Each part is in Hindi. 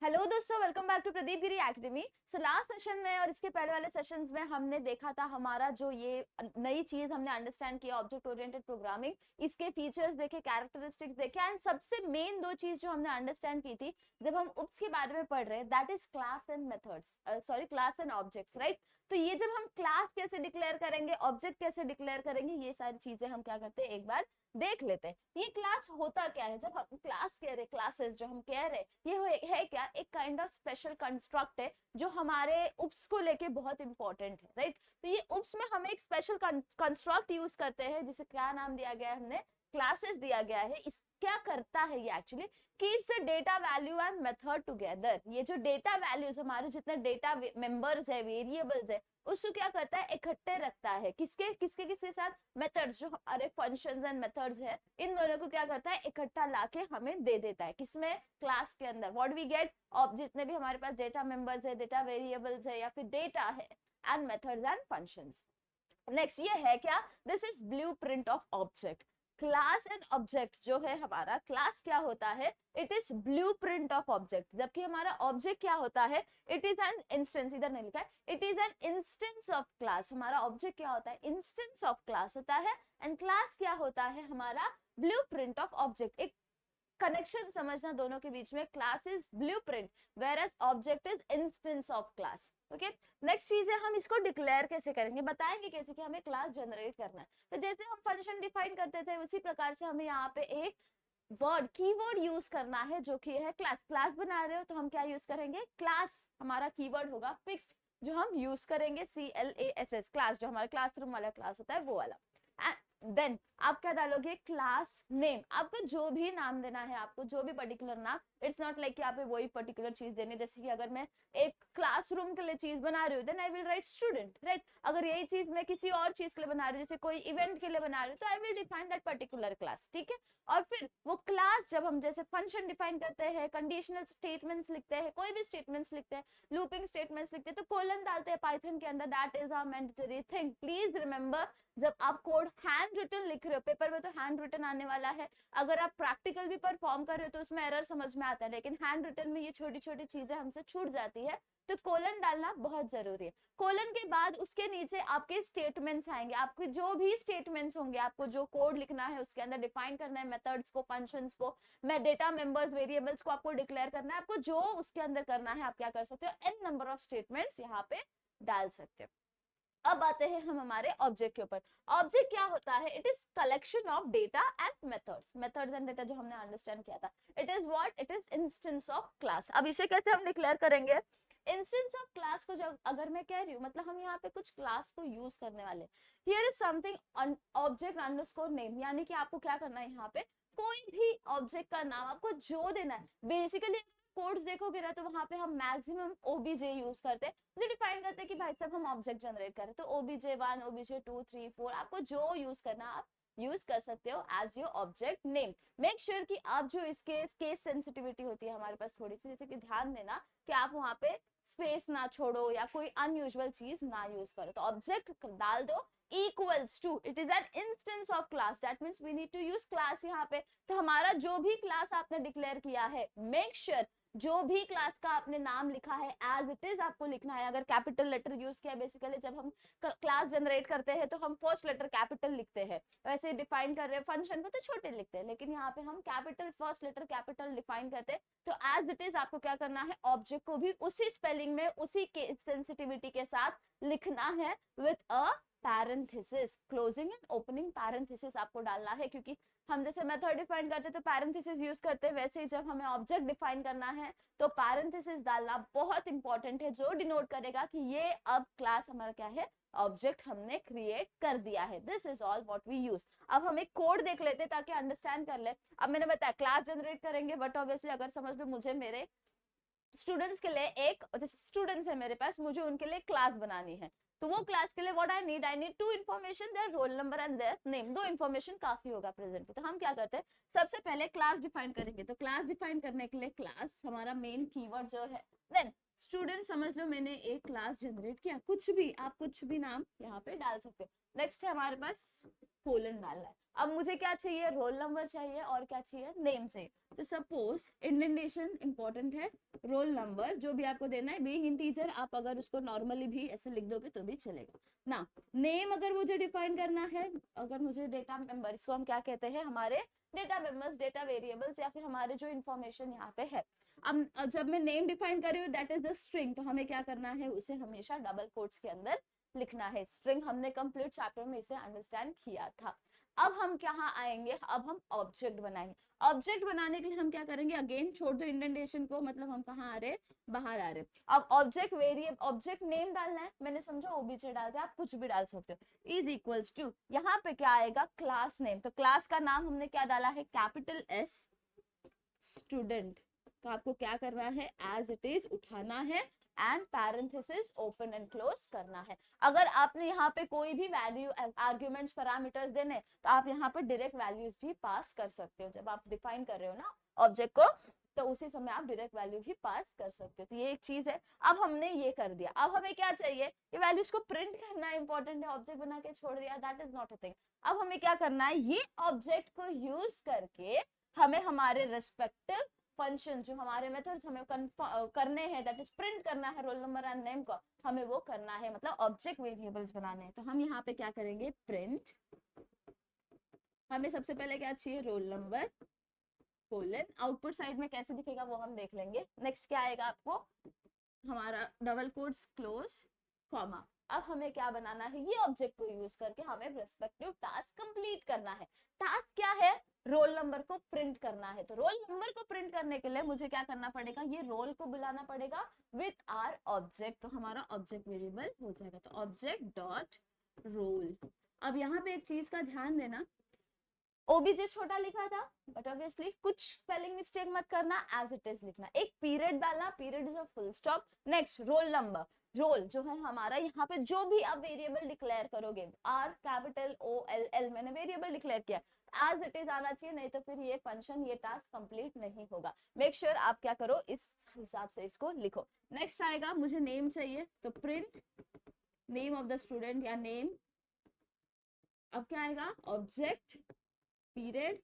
हेलो दोस्तों, welcome back to Pradeep Giri academy. So last session में और इसके पहले वाले सेशंस में हमने देखा था हमारा जो ये नई चीज हमने अंडरस्टैंड किया ऑब्जेक्ट ओरिएंटेड प्रोग्रामिंग, इसके फीचर्स देखे, कैरेक्टरिस्टिक्स देखे एंड सबसे मेन दो चीज जो हमने अंडरस्टैंड की थी जब हम उप्स के बारे में पढ़ रहे हैं, that is class and methods, sorry class and objects, right. तो ये जब हम क्लास कैसे डिक्लेयर करेंगे, ऑब्जेक्ट कैसे डिक्लेयर करेंगे, ये सारी चीजें हम क्या करते हैं एक बार देख लेते हैं। ये क्लास होता क्या है, जब हम क्लास कह रहे, क्लासेस जो हम कह रहे, ये है क्या, एक काइंड ऑफ स्पेशल कंस्ट्रक्ट है जो हमारे उप्स को लेके बहुत इंपॉर्टेंट है, राइट। तो ये उप्स में हम एक स्पेशल कंस्ट्रक्ट यूज करते हैं जिसे क्या नाम दिया गया है, हमने क्लासेस दिया गया है। इस क्या करता है ये actually, keeps the data value and method together. ये जो डेटा वैल्यूज, हमारे जितने डेटा मेंबर्स है, वेरिएबल्स है, उसको क्या करता है, इकट्ठे रखता है। किसके किसके किसके साथ, मेथड्स, जो हमारे फंक्शंस एंड मेथड्स है, इन दोनों को क्या करता है, इकट्ठा लाके हमें दे देता है। किसमें, क्लास के अंदर। व्हाट वी गेट, जितने भी हमारे पास डेटा मेंबर्स है, डेटा वेरिएबल्स है या फिर डेटा है, and methods and functions. Next ये है क्या, this is blueprint of object. Class and object जो है हमारा, क्लास क्या होता है, it is blueprint of object, जबकि हमारा ऑब्जेक्ट क्या होता है, इट इज एन इंस्टेंस, इधर नहीं लिखा है, it is an instance of class. हमारा ऑब्जेक्ट क्या होता है, इंस्टेंस ऑफ क्लास होता है, एंड क्लास क्या होता है हमारा, ब्लूप्रिंट ऑफ ऑब्जेक्ट। एक कनेक्शन समझना दोनों के बीच में, class is blueprint whereas object is instance of class. Okay, next चीज है हम इसको डिक्लेयर कैसे करेंगे, बताएंगे कैसे कि हमें क्लास जनरेट करना है। तो जैसे हम फंक्शन डिफाइन करते थे उसी प्रकार से हमें यहाँ पे एक वर्ड, कीवर्ड यूज करना है जो कि है क्लास। क्लास बना रहे हो तो हम क्या यूज करेंगे, क्लास हमारा कीवर्ड होगा फिक्स्ड, जो हम यूज करेंगे CLASS, क्लास, जो हमारा क्लासरूम वाला क्लास होता है वो वाला। देन आप क्या डालोगे, क्लास नेम। आपको जो भी नाम देना है, आपको जो भी पर्टिकुलर नाम, इट्स नॉट लाइक कि आप वही पर्टिकुलर चीज देनी है। जैसे कि अगर मैं एक क्लासरूम के लिए चीज बना रही हूँ, then I will write student, right. अगर यही चीज मैं किसी और चीज के लिए बना रही हूँ, जैसे कोई इवेंट के लिए बना रही हूँ, तो I will define that particular class, ठीक है। और फिर वो क्लास जब हम जैसे फंक्शन डिफाइन करते हैं, कंडीशनल स्टेटमेंट्स लिखते हैं, कोई भी स्टेटमेंट्स लिखते हैं, लूपिंग स्टेटमेंट्स लिखते हैं, तो कोलन डालते हैं पाइथन के अंदर। That is a mandatory thing, please remember. जब आप कोड हैंड रिटन लिख रहे हो, पेपर में तो हैंड रिटन आने वाला है, अगर आप प्रैक्टिकल भी परफॉर्म कर रहे हो तो उसमें एरर समझ में आता है, लेकिन हैंड रिटन में ये छोटी छोटी चीजें हमसे छूट जाती है, तो कोलन डालना बहुत जरूरी है। कोलन के बाद उसके नीचे आपके स्टेटमेंट्स आएंगे, आपके जो भी स्टेटमेंट्स होंगे, आपको जो कोड लिखना है उसके अंदर डिफाइन करना है, मेथड्स को, फंक्शंस को, मैं डेटा मेंबर्स, वेरिएबल्स को आपको डिक्लेयर करना है। आपको जो उसके अंदर करना है आप क्या कर सकते हो, n नंबर ऑफ स्टेटमेंट्स यहाँ पे डाल सकते हो। अब आते हैं हम हमारे ऑब्जेक्ट के ऊपर। ऑब्जेक्ट क्या होता है, it is collection of data and methods and data, जो हमने अंडरस्टैंड किया था। It is what, it is instance of class. अब इसे कैसे हम डिक्लेयर करेंगे, इंस्टेंस ऑफ क्लास को जब अगर मैं कह रही हूँ, मतलब हम यहाँ पे कुछ क्लास को यूज करने वाले, here is something object underscore name, यानी कि आपको क्या करना है, यहाँ पे कोई भी ऑब्जेक्ट का नाम आपको जो देना है। बेसिकली कोड्स देखोगे ना तो वहां पे हम मैक्सिमम ओबीजे यूज करते हैं, जो डिफाइन करते हैं कि भाई साहब हम ऑब्जेक्ट जनरेट करें। तो OBJ1, OBJ2, 3, 4, आपको जो यूज करना आप यूज कर सकते हो as your object name. Make sure कि आप जो इसके केस सेंसिटिविटी होती है हमारे पास थोड़ी सी, जैसे कि ध्यान देना कि आप वहां पे स्पेस ना छोड़ो या कोई अनयूजुअल चीज ना यूज करो। तो ऑब्जेक्ट डाल दो equals to, it is an instance of class, that means we need to use class यहाँ पे। तो हमारा जो भी क्लास आपने डिक्लेयर किया है, मेक श्योर जो भी क्लास का आपने नाम लिखा है एज इट इज आपको लिखना है। अगर कैपिटल लेटर यूज किया, बेसिकली जब हम क्लास जनरेट करते हैं तो हम फर्स्ट लेटर कैपिटल लिखते हैं, वैसे डिफाइन कर रहे हैं फंक्शन को तो छोटे लिखते हैं, लेकिन यहाँ पे हम capital, first letter capital define करते हैं। तो एज इट इज आपको क्या करना है, ऑब्जेक्ट को भी उसी स्पेलिंग में, उसी के सेंसिटिविटी के साथ लिखना है, with a parenthesis, closing and opening parenthesis आपको डालना है। क्योंकि हम जैसे मेथड डिफाइन करते हैं तो पैरेंथेसिस यूज करते हैं, वैसे ही जब हमें ऑब्जेक्ट डिफाइन करना है तो पैरेंथेसिस डालना बहुत इंपॉर्टेंट है, जो डिनोट करेगा कि ये अब क्लास हमारा क्या है, ऑब्जेक्ट हमने क्रिएट कर दिया है। This is all what we use. अब हम एक कोड देख लेते ताकि अंडरस्टैंड कर ले। अब मैंने बताया क्लास जनरेट करेंगे, बट ऑब्वियसली अगर समझ लो मुझे मेरे स्टूडेंट्स के लिए एक, जैसे स्टूडेंट्स है मेरे पास, मुझे उनके लिए क्लास बनानी है, तो वो क्लास के लिए what I need to information, their roll number and their name. दो इन्फॉर्मेशन काफी होगा प्रेजेंट पे। तो हम क्या करते हैं, सबसे पहले क्लास डिफाइन करेंगे। तो क्लास डिफाइन करने के लिए क्लास हमारा मेन कीवर्ड जो है, देन स्टूडेंट समझ लो मैंने एक क्लास जनरेट किया, कुछ भी आप कुछ भी नाम यहाँ पे डाल सकते हो। नेक्स्ट है हमारे पास कोलन डालना है। अब मुझे क्या चाहिए, रोल नंबर चाहिए और क्या चाहिए, नेम चाहिए। तो सपोज इंडेंटेशन इंपॉर्टेंट है, रोल नंबर जो भी आपको देना है बीइंग इंटीजर, आप अगर उसको नॉर्मली भी ऐसे लिख दोगे तो भी चलेगा ना। नेम अगर मुझे डिफाइन करना है, अगर मुझे डेटा मेंबर, इसको हम क्या कहते हैं, हमारे डेटा मेंबर्स, डेटा वेरिएबल्स, या फिर हमारे जो इन्फॉर्मेशन यहाँ पे है। अब जब मैं नेम डिफाइन कर रही हूँ दैट इज द स्ट्रिंग, तो हमें क्या करना है, उसे हमेशा डबल कोट्स के अंदर लिखना है। स्ट्रिंग हमने कंप्लीट चैप्टर में इसे अंडरस्टैंड किया था। अब हम कहाँ आएंगे, अब हम ऑब्जेक्ट बनाएंगे। ऑब्जेक्ट बनाने के लिए हम क्या करेंगे, अगेन छोड़ दो इंडेंटेशन को, मतलब हम कहाँ आ रहे, बाहर आ रहे। अब ऑब्जेक्ट वेरिएबल, ऑब्जेक्ट नेम डालना है, मैंने समझा ओबीजे डालते हैं, आप कुछ भी डाल सकते हो, इज इक्वल्स टू, यहाँ पे क्या आएगा, क्लास नेम। तो क्लास का नाम हमने क्या डाला है, कैपिटल एस स्टूडेंट। तो आपको क्या करना है, एज इट इज उठाना है and parenthesis open and close करना है। अगर आपने यहाँ पे कोई भी वैल्यू, आर्ग्यूमेंट्स, पैरामीटर्स देने, तो आप यहाँ पे डायरेक्ट वैल्यूज भी पास कर सकते हो। जब आप डिफाइन कर रहे हो ना ऑब्जेक्ट को, तो उसी समय आप डायरेक्ट वैल्यू भी पास कर सकते हो। तो ये एक चीज है। अब हमने ये कर दिया, अब हमें क्या चाहिए, ये वैल्यूज को प्रिंट करना इंपॉर्टेंट है, ऑब्जेक्ट बना के छोड़ दिया, that is not a thing. अब हमें क्या करना है, ये ऑब्जेक्ट को यूज करके हमें हमारे रेस्पेक्टिव फंक्शन, जो हमारे मेथड्स हमें करने हैं, दैट इज प्रिंट करना है रोल नंबर एंड नेम को, हमें वो करना है, मतलब ऑब्जेक्ट वेरिएबल्स बनाने हैं। तो हम यहाँ पे क्या करेंगे, प्रिंट, हमें सबसे पहले क्या चाहिए, roll number colon, output side में कैसे दिखेगा वो हम देख लेंगे। नेक्स्ट क्या आएगा आपको, हमारा डबल कोट्स क्लोज कॉमा। अब हमें क्या बनाना है, ये ऑब्जेक्ट को यूज करके हमें रेस्पेक्टिव टास्क कंप्लीट करना है। टास्क क्या है, रोल नंबर को प्रिंट करना है। तो रोल नंबर को प्रिंट करने के लिए मुझे क्या करना पड़ेगा, ये रोल को बुलाना पड़ेगा विथ आर ऑब्जेक्ट। तो हमारा ऑब्जेक्ट वेरिएबल हो जाएगा, तो ऑब्जेक्ट डॉट रोल। अब यहाँ पे एक चीज का ध्यान देना, ओबीजे छोटा लिखा था, बट ऑब्वियसली कुछ स्पेलिंग मिस्टेक मत करना, एज इट इज लिखना। एक पीरियड डाला, period is a full stop. Next roll number, roll जो है हमारा, यहाँ पे जो भी आप वेरिएबल डिक्लेयर करोगे, R capital O L L, मैंने वेरिएबल डिक्लेयर किया, एज इट इज आना चाहिए, नहीं तो फिर ये फंक्शन, ये टास्क कंप्लीट नहीं होगा। मेक श्योर आप क्या करो, इस हिसाब से इसको लिखो। नेक्स्ट आएगा, मुझे नेम चाहिए, तो print name of the student या नेम। अब क्या आएगा, ऑब्जेक्ट पीरियड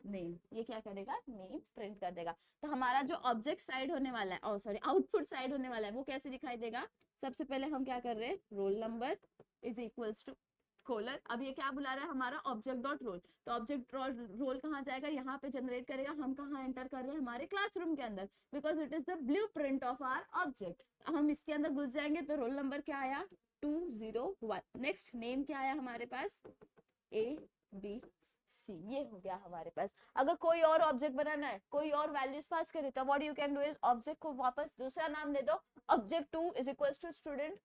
नेम, ये क्या करेगा, नेम प्रिंट कर देगा। तो हमारा जो ऑब्जेक्ट साइड होने वाला है, सॉरी आउटपुट साइड होने वाला है, वो कैसे दिखाई देगा। सबसे पहले हम क्या कर रहे हैं, roll number is equals to colon. अब ये क्या बुला रहा है, हमारा ऑब्जेक्ट डॉट रोल। तो ऑब्जेक्ट रोल कहाँ जाएगा, यहाँ पे जनरेट करेगा। हम कहाँ एंटर कर रहे हैं, हमारे क्लासरूम के अंदर, because it is the blueprint of our object. हम इसके अंदर घुस जाएंगे, तो रोल नंबर क्या आया, 201। नेक्स्ट नेम क्या आया हमारे पास, A B C, ये हो गया हमारे पास। अगर कोई और ऑब्जेक्ट बनाना है, कोई और वैल्यूज पास करे, तो what you can do is object को वापस दूसरा नाम दे दो, object 2 is equals to student.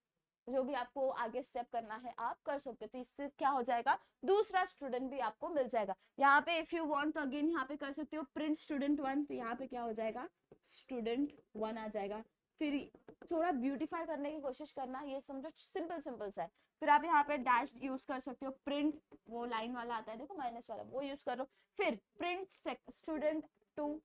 जो भी आपको आगे स्टेप करना है आप कर सकते हो। तो इससे क्या हो जाएगा, दूसरा स्टूडेंट भी आपको मिल जाएगा। यहाँ पे इफ यू वांट तो अगेन यहाँ पे कर सकते हो प्रिंट स्टूडेंट 1, तो यहाँ पे क्या हो जाएगा, स्टूडेंट 1 आ जाएगा। फिर थोड़ा ब्यूटीफाई करने की कोशिश करना, ये समझो सिंपल सिंपल सा है। फिर आप यहाँ पे डैश यूज कर सकते हो, प्रिंट वो लाइन वाला आता है देखो माइनस वाला, वो यूज करो। फिर प्रिंट स्टूडेंट 2,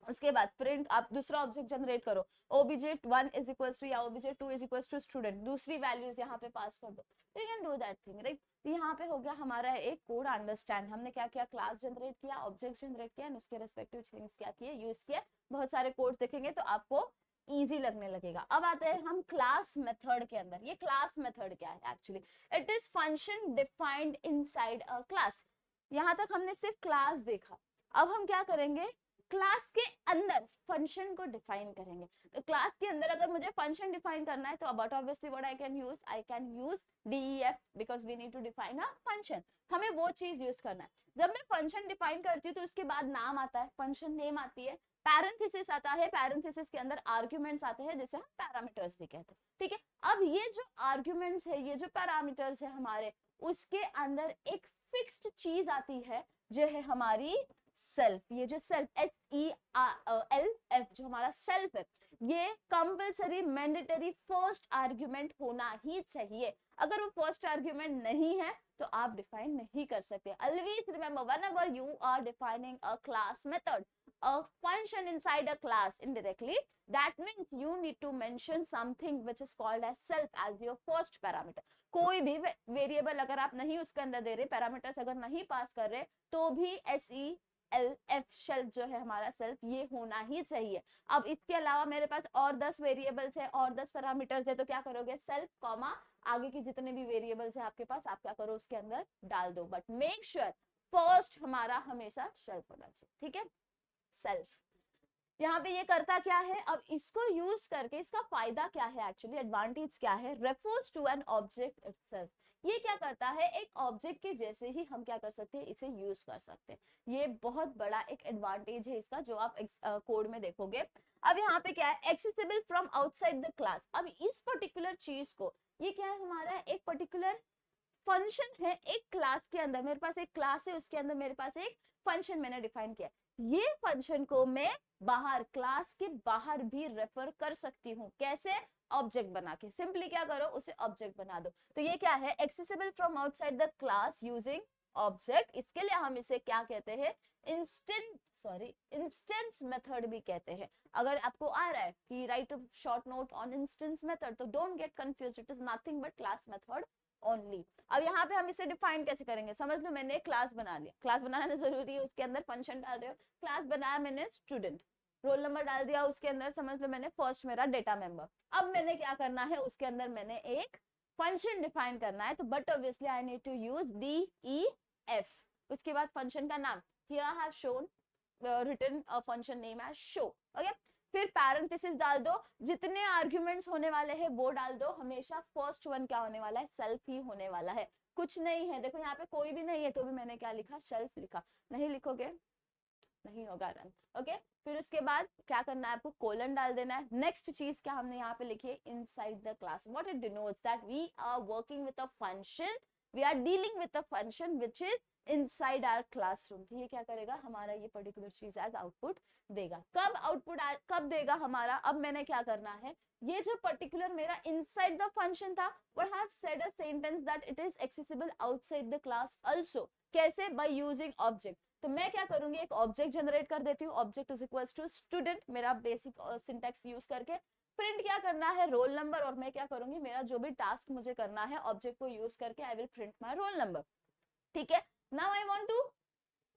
उसके बाद प्रिंट आप दूसरा ऑब्जेक्ट जनरेट करो, obj1 इज इक्वल्स टू या obj2 is equals to student, दूसरी वैल्यूज यहाँ पे पास कर दो। You can do that thing, right. तो यहाँ पे हो गया हमारा एक कोड अंडरस्टैंड। हमने क्या किया, क्लास जनरेट किया, ऑब्जेक्ट जनरेट किया, उसके रेस्पेक्टिव थिंग्स क्या किए, यूज किया। बहुत सारे कोड्स देखेंगे तो आपको इजी लगने लगेगा। अब आते हैं हम क्लास मेथड के अंदर। ये क्लास मेथड क्या है, actually it is function defined inside a class. यहाँ तक हमने सिर्फ क्लास देखा, अब हम क्या करेंगे, क्लास के अंदर फंक्शन को डिफाइन करेंगे। तो क्लास के अंदर अगर मुझे फंक्शन डिफाइन करना है, तो but obviously what I can use DEF, because we need to define a function. हमें वो चीज यूज करना है। जब मैं फंक्शन डिफाइन करती हूँ तो उसके बाद नाम आता है, फंक्शन नेम आती है, पैरेंथेसिस आता है, पैरेंथेसिस के अंदर आर्ग्यूमेंट्स आते हैं, जिसे हम पैरामीटर्स भी कहते हैं। ठीक है, अब ये जो आर्ग्यूमेंट्स है, ये जो पैरामीटर्स है हमारे, उसके अंदर एक फिक्स्ड चीज आती है जो है हमारी सेल्फ। ये जो सेल्फ SELF जो हमारा सेल्फ है, ये कंपल्सरी मैंडेटरी फर्स्ट आर्ग्यूमेंट होना ही चाहिए। अगर वो फर्स्ट आर्ग्यूमेंट नहीं है तो आप डिफाइन नहीं कर सकते। Always remember, whenever you are defining a class method, a function inside a class indirectly, that means you need to mention something which is called as self as your first parameter. कोई भी वेरिएबल अगर आप नहीं उसके अंदर दे रहे, पैरामीटर्स अगर नहीं पास कर रहे, तो भी SELF शेल्फ जो है हमारा सेल्फ ये होना ही चाहिए। अब इसके अलावा मेरे पास और 10 वेरिएबल्स है और 10 पैरामीटर्स है, तो क्या करोगे, सेल्फ कॉमा आगे की जितने भी वेरिएबल्स है आपके पास, आप क्या करो उसके अंदर डाल दो, बट मेक श्योर फर्स्ट हमारा हमेशा सेल्फ होना चाहिए, ठीक है, सेल्फ। यहाँ पे ये करता क्या है, अब इसको यूज करके इसका फायदा क्या है, एक्चुअली एडवांटेज क्या है, refers to an object itself. ये क्या करता है, एक ऑब्जेक्ट के जैसे ही हम क्या कर सकते हैं, इसे यूज कर सकते हैं। ये बहुत बड़ा एक एडवांटेज है इसका, जो आप कोड में देखोगे। अब यहाँ पे क्या है, accessible from outside the class. अब इस पर्टिकुलर चीज को, ये क्या है हमारा एक पर्टिकुलर फंक्शन है एक क्लास के अंदर, मेरे पास एक क्लास है उसके अंदर मेरे पास एक फंक्शन मैंने डिफाइन किया, ये फंक्शन को मैं बाहर क्लास के बाहर भी रेफर कर सकती हूँ, कैसे, ऑब्जेक्ट बना के। सिंपली क्या करो, उसे ऑब्जेक्ट बना दो। तो ये क्या है, accessible from outside the class using object. इसके लिए हम इसे क्या कहते हैं, इंस्टेंस मेथड भी कहते हैं। अगर आपको आ रहा है कि right short note on instance method, तो don't get confused, it is nothing but class method only. अब यहाँ पे हम इसे डिफाइन कैसे करेंगे, समझ लो मैंने क्लास बना लिया, क्लास बनाना जरूरी है, उसके अंदर फंक्शन डाल रहे हो, क्लास बनाया मैंने स्टूडेंट, रोल नंबर डाल दिया उसके अंदर, समझ लो मैंने फर्स्ट मेरा डेटा मेंबर। अब मैंने क्या करना है, उसके अंदर मैंने एक फंक्शन डिफाइन करना है, तो but obviously I need to use DEF। उसके बाद फंक्शन का नाम, here I have shown written a function name as show, okay. फिर पैरेंथेसिस डाल दो, जितने आर्गुमेंट्स होने वाले हैं वो डाल दो, हमेशा फर्स्ट वन क्या होने वाला है, सेल्फ ही होने वाला है, कुछ नहीं है। देखो यहाँ पे कोई भी नहीं है तो भी मैंने क्या लिखा, सेल्फ लिखा। नहीं लिखोगे नहीं होगा रन, ओके। फिर उसके बाद क्या करना है, आपको कोलन डाल देना है। नेक्स्ट चीज क्या हमने यहाँ पे लिखी है, inside the class. What it denotes that we are working with a function, we are dealing with a function which is inside our classroom. तो ये क्या करेगा, हमारा ये पर्टिकुलर चीज एज आउटपुट देगा। कब आउटपुट कब देगा हमारा, अब मैंने क्या करना है, ये जो पर्टिकुलर मेरा इनसाइड द फंक्शन था, what have said a sentence that it is accessible outside the class also. कैसे, बाय यूजिंग ऑब्जेक्ट। तो मैं क्या करूंगी, एक ऑब्जेक्ट जनरेट कर देती हूँ, object is equals to student, मेरा बेसिक सिंटैक्स यूज करके प्रिंट क्या करना है, रोल नंबर। और मैं क्या करूंगी, मेरा जो भी टास्क मुझे करना है ऑब्जेक्ट को यूज करके, I will print my roll number, ठीक है। Now I want to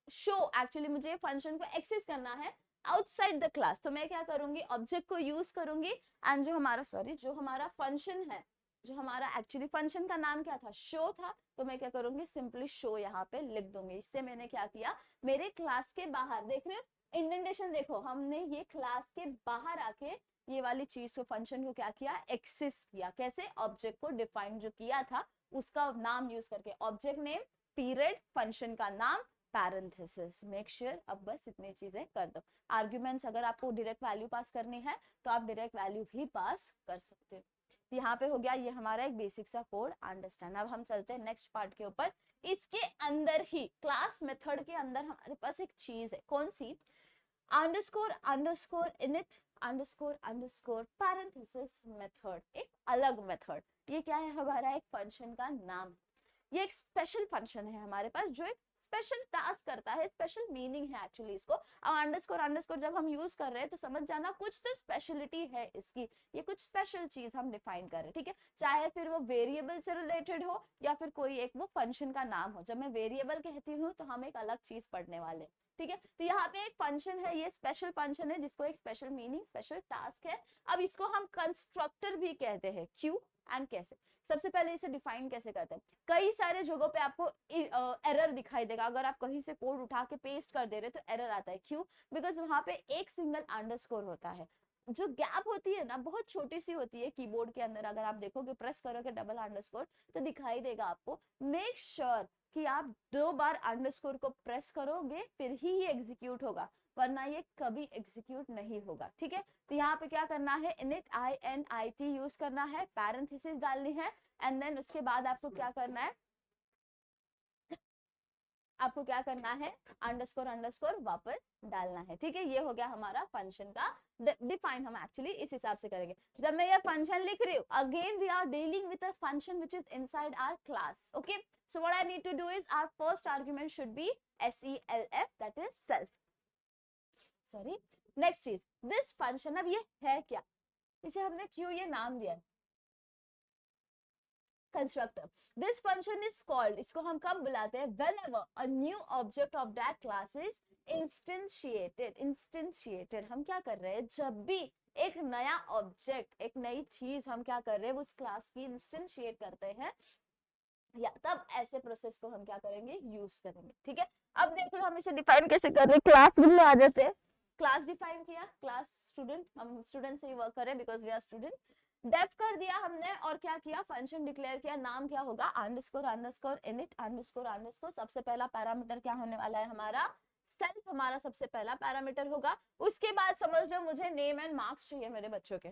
show, actually मुझे फंक्शन को एक्सेस करना है आउटसाइड द क्लास, तो मैं क्या करूंगी, ऑब्जेक्ट को यूज करूंगी, एंड जो हमारा फंक्शन है, जो हमारा एक्चुअली फंक्शन का नाम क्या था, शो था, तो मैं क्या करूंगी, सिंपली शो यहाँ पे लिख दूंगी। इससे मैंने क्या किया, मेरे क्लास के बाहर, देख रहे हो इंडेंटेशन, देखो हमने ये क्लास के बाहर आके ये वाली चीज को, फंक्शन को क्या किया, एक्सेस किया। कैसे, ऑब्जेक्ट को डिफाइन जो किया था उसका नाम यूज करके, ऑब्जेक्ट नेम, पीरियड, फंक्शन का नाम, पैरेंथेसिस। मेक श्योर अब बस इतनी चीजें कर दो। आर्ग्यूमेंट्स अगर आपको डायरेक्ट वैल्यू पास करनी है तो आप डायरेक्ट वैल्यू भी पास कर सकते हो। यहाँ पे हो गया ये हमारा एक बेसिक सा कोड अंडरस्टैंड। अब हम चलते हैं नेक्स्ट पार्ट के ऊपर। इसके अंदर ही क्लास मेथड के अंदर हमारे पास एक चीज है, कौन सी, underscore underscore init underscore underscore parenthesis method, एक अलग मेथड। ये क्या है, हमारा एक फंक्शन का नाम। ये एक स्पेशल फंक्शन है हमारे पास जो एक स्पेशल टास्क करता है, स्पेशल मीनिंग है एक्चुअली इसको। अब अंडरस्कोर अंडरस्कोर जब हम यूज कर रहे हैं तो समझ जाना कुछ तो स्पेशलिटी है इसकी, ये कुछ स्पेशल चीज हम डिफाइन कर रहे हैं, ठीक है। चाहे फिर वो वेरिएबल से रिलेटेड हो या फिर कोई एक वो फंक्शन का नाम हो। जब मैं वेरिएबल कहती हूँ तो हम एक अलग चीज पढ़ने वाले, ठीक है। तो यहाँ पे एक फंक्शन है, ये स्पेशल फंक्शन है जिसको एक स्पेशल मीनिंग, स्पेशल टास्क है। अब इसको हम कंस्ट्रक्टर भी कहते हैं, क्यों एंड कैसे। सबसे पहले इसे डिफाइन कैसे करते हैं, कई सारे जगहों पे आपको एरर दिखाई देगा, अगर आप कहीं से कोड उठा के पेस्ट कर दे रहे तो एरर आता है। क्यों, बिकॉज वहां पे एक सिंगल अंडरस्कोर होता है, जो गैप होती है ना बहुत छोटी सी होती है कीबोर्ड के अंदर। अगर आप देखोगे प्रेस करोगे डबल अंडरस्कोर तो दिखाई देगा आपको। मेक श्योर कि आप 2 बार अंडरस्कोर को प्रेस करोगे फिर ही ये एग्जीक्यूट होगा, वरना ये कभी एग्जीक्यूट नहीं होगा, ठीक है। तो यहाँ पे क्या करना है, इनिट INIT यूज करना है, पैरेंथेसिस डालनी है, एंड देन उसके बाद आपको क्या करना है, आपको क्या करना है, अंडरस्कोर अंडरस्कोर वापस डालना है, ठीक है। ये हो गया हमारा फंक्शन का डिफाइन। हम एक्चुअली इस हिसाब से करेंगे। जब मैं ये फंक्शन लिख रही हूँ, again we are dealing with a function which is inside our class, okay. So what I need to do is our first argument should be SELF, that is self. Sorry. Next चीज, दिस फंक्शन, अब ये है क्या, इसे हमने क्यों ये नाम दिया है, constructor. This function is called, इसको हम कब बुलाते हैं, whenever a new object of that class is instantiated। instantiated हम क्या कर रहे हैं, जब भी एक नया ऑब्जेक्ट, एक नई चीज हम क्या कर रहे हैं, उस क्लास की इंस्टेंशिएट करते हैं, या तब ऐसे प्रोसेस को हम क्या करेंगे, यूज करेंगे। ठीक है, अब देख लो हम इसे डिफाइन कैसे कर रहे हैं, क्लास में आ जाते हैं। क्लास डिफाइन किया, क्लास स्टूडेंट, हम स्टूडेंट से ही वर्क करें because we are student. Def कर दिया हमने, और क्या किया, फंक्शन डिक्लेयर किया, नाम क्या होगा, underscore underscore init underscore underscore. सबसे पहला पैरामीटर क्या होने वाला है हमारा, सेल्फ, हमारा सबसे पहला पैरामीटर होगा। उसके बाद समझ लो मुझे नेम एंड मार्क्स चाहिए मेरे बच्चों के,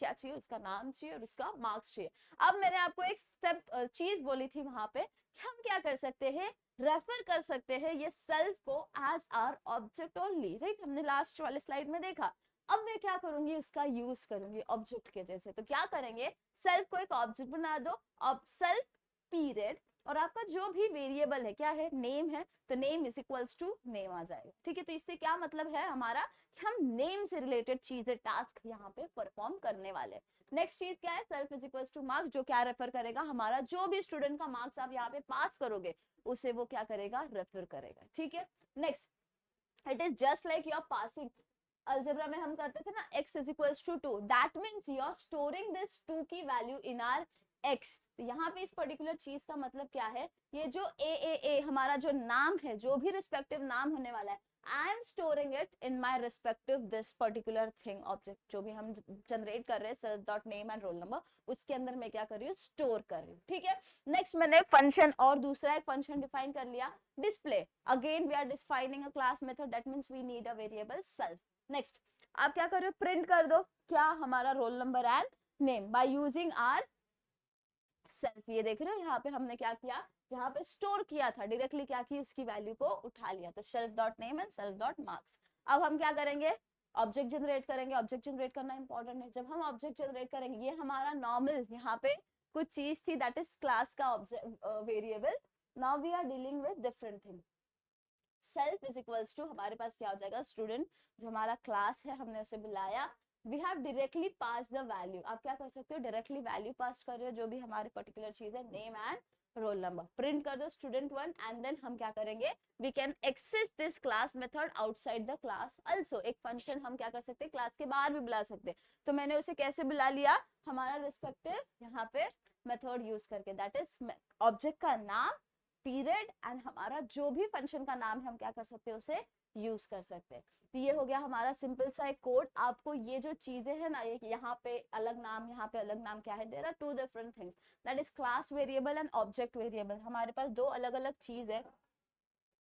क्या चाहिए, उसका नाम चाहिए और उसका मार्क्स चाहिए। अब मैंने आपको एक स्टेप चीज बोली थी वहां पे, हम क्या कर सकते हैं, रेफर कर सकते हैं ये सेल्फ को as our object only, right, हमने लास्ट वाले स्लाइड में देखा। अब मैं क्या करूंगी, इसका यूज करूंगी ऑब्जेक्ट के जैसे, तो क्या करेंगे, सेल्फ को एक ऑब्जेक्ट बना दो, अब सेल्फ पीरियड, और आपका जो भी वेरिएबल है क्या है, नेम है, तो name is equals to name आ जाएगा। ठीक है, तो इससे क्या मतलब है हमारा, हम नेम से रिलेटेड चीजें, टास्क यहाँ पे परफॉर्म करने वाले। नेक्स्ट चीज क्या है, self is equals two marks, जो क्या रेफर करेगा, हमारा जो भी स्टूडेंट का मार्क्स आप यहाँ पे पास करोगे उसे वो क्या करेगा, रेफर करेगा। ठीक है, next, it is just like you are passing, algebra में हम करते थे ना, x is equals to 2, that means you are storing this 2 की वैल्यू इन आर x। यहाँ पे इस पर्टिकुलर चीज का मतलब क्या है, ये जो ए हमारा जो नाम है, जो भी रिस्पेक्टिव नाम होने वाला है, I am storing it in my respective this particular thing object, जो भी हम जनरेट कर रहे हैं, self dot name and roll number, उसके अंदर मैं क्या कर रही हूँ, स्टोर कर रही हूँ। ठीक है, नेक्स्ट मैंने फंक्शन और दूसरा एक फंक्शन डिफाइन कर लिया, display, again we are defining a class method, that means we need a variable self. Next, आप क्या कर रहे हो, प्रिंट कर दो क्या, हमारा roll number and name by using our self. ये देख रहे हो यहाँ पे हमने क्या किया, जहाँ पे स्टोर किया था डायरेक्टली क्या की, उसकी वैल्यू को उठा लिया, तो self dot name and self dot marks. अब हम क्या करेंगे, ऑब्जेक्ट जनरेट करेंगे। ऑब्जेक्ट जनरेट करना इंपॉर्टेंट है, जब हम ऑब्जेक्ट जनरेट करेंगे, ये हमारा नॉर्मल यहाँ पे कुछ चीज थी, दैट इज क्लास का object variable. Now we are dealing with different thing. Self is equals to, हमारे पास क्या हो जाएगा, स्टूडेंट, जो हमारा क्लास है हमने उसे बुलाया, we have directly pass the value. आप क्या कर सकते हो, डायरेक्टली वैल्यू पास कर रहे हो, जो भी हमारी पर्टिकुलर चीज है, name and roll number, print कर दो स्टूडेंट 1, एंड देन हम क्या करेंगे, we can access this class method outside the class also. एक फंक्शन हम क्या कर सकते हैं, क्लास के बाहर भी बुला सकते हैं, तो मैंने उसे कैसे बुला लिया, हमारा रिस्पेक्टिव यहाँ पे मेथड यूज करके, दैट इज ऑब्जेक्ट का नाम, पीरियड एंड हमारा जो भी फंक्शन का नाम है हम क्या कर सकते हैं, उसे यूज कर सकते हैं। तो ये हो गया हमारा सिंपल सा एक कोड। आपको ये जो चीजें है ना, ये यहाँ पे अलग नाम, यहाँ पे अलग नाम, क्या है, there are two different things, that is class variable and object variable. हमारे पास दो अलग अलग चीज है,